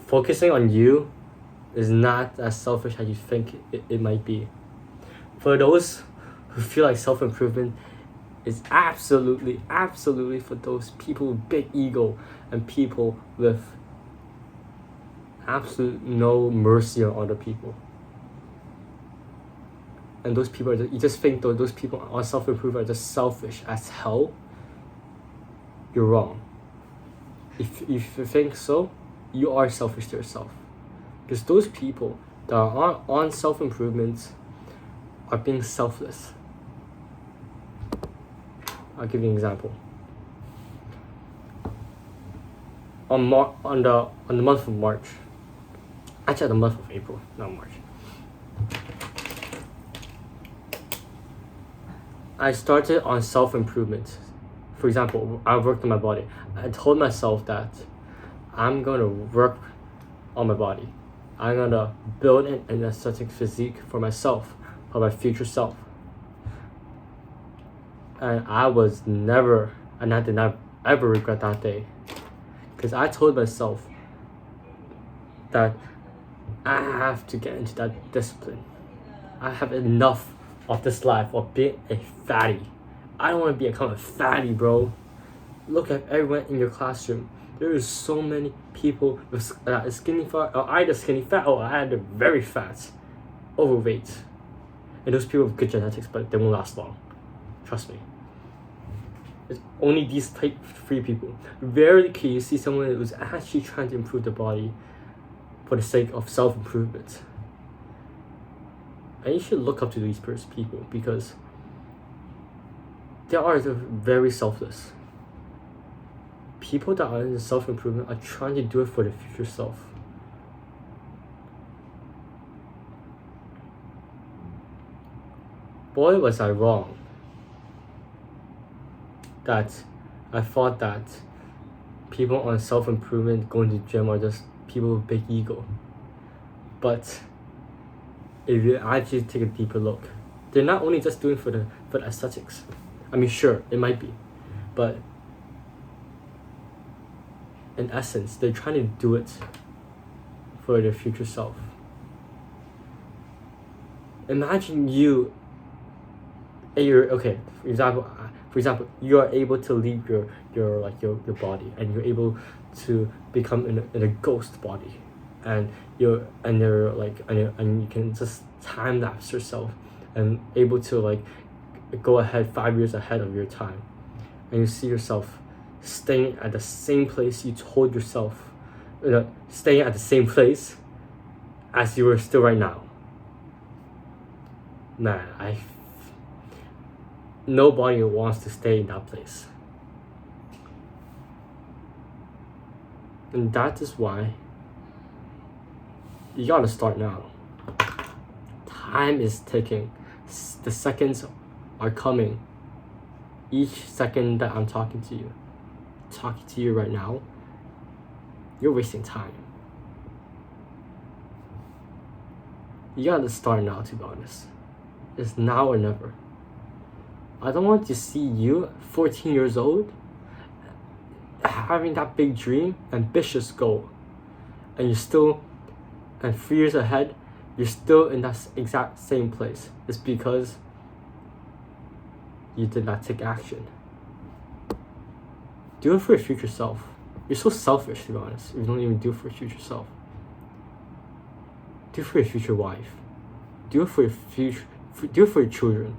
focusing on you is not as selfish as you think it might be. For those who feel like self-improvement is absolutely for those people with big ego and people with absolute no mercy on other people. And those people you just think those people on self-improvement are just selfish as hell. You're wrong. If you think so, you are selfish to yourself. Because those people that are on self-improvement are being selfless. I'll give you an example. On the month of March, actually the month of April, not March, I started on self-improvement. For example, I worked on my body. I told myself that I'm gonna work on my body. I'm gonna build an aesthetic physique for myself, for my future self. And I did not ever regret that day. Because I told myself that I have to get into that discipline. I have enough of this life of being a fatty. I don't want to become a fatty, bro. Look at everyone in your classroom. There is so many people with skinny fat, or either skinny fat or either very fat, overweight. And those people with good genetics, but they won't last long. Trust me. It's only these type 3 people. Rarely can you see someone who's actually trying to improve their body for the sake of self-improvement. And you should look up to these people because they are very selfless. People that are in self-improvement are trying to do it for the future self. Boy, was I wrong. That I thought that people on self-improvement going to gym are just people with big ego. But if you actually take a deeper look, they're not only just doing for the aesthetics. I mean, sure, it might be, but in essence, they're trying to do it for their future self. Imagine you, okay, for example, you are able to leave your body, and you're able to become in a ghost body, and you can just time lapse yourself and able to go ahead 5 years ahead of your time, and you see yourself staying at the same place you told yourself, staying at the same place as you were still right now. Man, nobody wants to stay in that place. And that is why you gotta start now. Time is ticking. The seconds are coming. Each second that I'm talking to you right now, you're wasting time. You gotta start now, to be honest. It's now or never. I don't want to see you, 14 years old, having that big dream, ambitious goal, and 3 years ahead, you're still in that exact same place. It's because you did not take action. Do it for your future self. You're so selfish, to be honest, if you don't even do it for your future self. Do it for your future wife. Do it for your future. Do it for your children.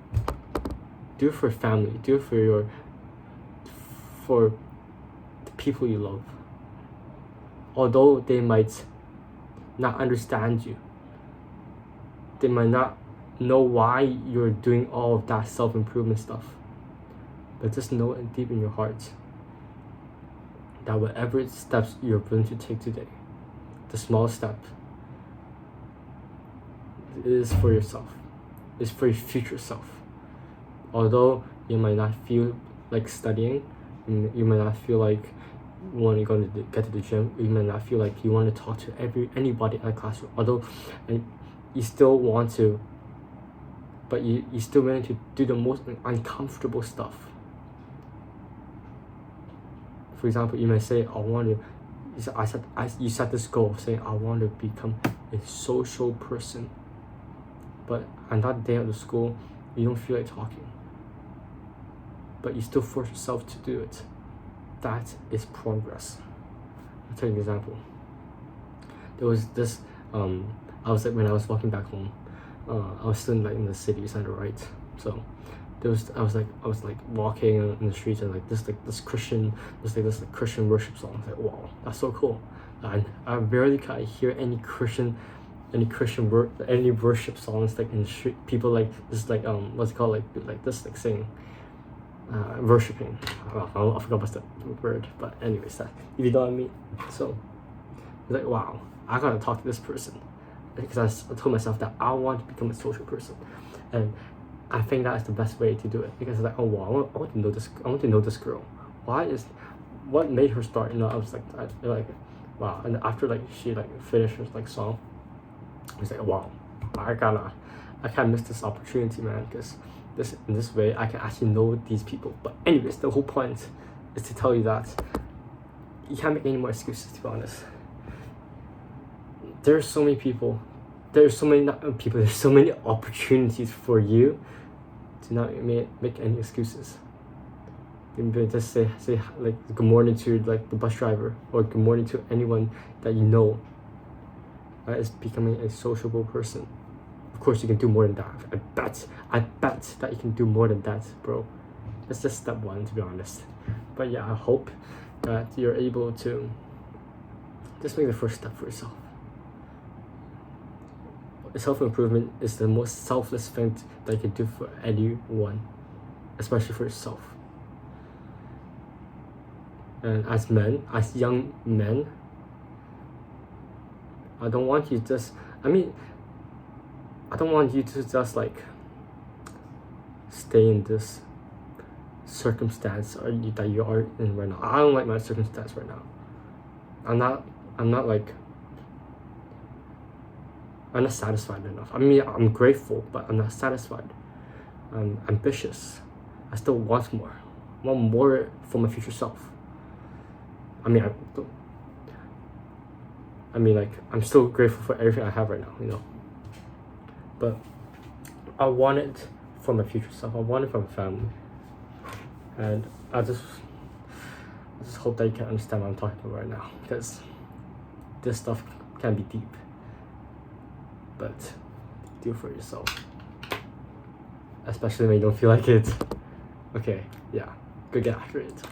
Do it for your family. Do it for the people you love. Although they might not understand you, they might not know why you're doing all of that self-improvement stuff, but just know it deep in your heart that whatever steps you're willing to take today, the small step, is for yourself. It's for your future self. Although you might not feel like studying, you might not feel like you want to go to get to the gym, you might not feel like you want to talk to anybody in the classroom, although you still want to, but you still willing to do the most uncomfortable stuff. For example, you might say, you set this goal of saying I want to become a social person, but on that day of the school you don't feel like talking, but you still force yourself to do it. That is progress. I'll tell you an example. There was this I was like, when I was walking back home, I was still in the city center, right? So I was like walking in the streets, and like this Christian worship song. I was like, wow, that's so cool. I rarely can I hear any worship songs like in the street. People like this, like what's it called, like this, like singing, worshiping. I forgot what's the word, but anyways, that, if you know what I mean. So it's like, wow, I gotta talk to this person, because I told myself that I want to become a social person, and I think that is the best way to do it, because it's like, oh wow, I want to know this. I want to know this girl. What made her start? I was like, wow. And after like she like finished her like song, I was like, wow, I can't miss this opportunity, man, because in this way I can actually know these people. But anyways, the whole point is to tell you that you can't make any more excuses, to be honest. There's so many people. There's so many opportunities for you to not make any excuses. You can just say like good morning to like the bus driver, or good morning to anyone that you know. That is becoming a sociable person. Of course, you can do more than that. I bet that you can do more than that, bro. That's just step one, to be honest. But yeah, I hope that you're able to just make the first step for yourself. Self-improvement is the most selfless thing that you can do for anyone, especially for yourself. And as young men, I don't want you to just like stay in this circumstance that you are in right now. I don't like my circumstance right now. I'm not satisfied enough. I mean, I'm grateful, but I'm not satisfied. I'm ambitious. I still want more. I want more for my future self. I'm still grateful for everything I have right now, But I want it for my future self. I want it for my family. And I just hope that you can understand what I'm talking about right now, because this stuff can be deep. But do it for yourself, especially when you don't feel like it. Okay, yeah, go get after it.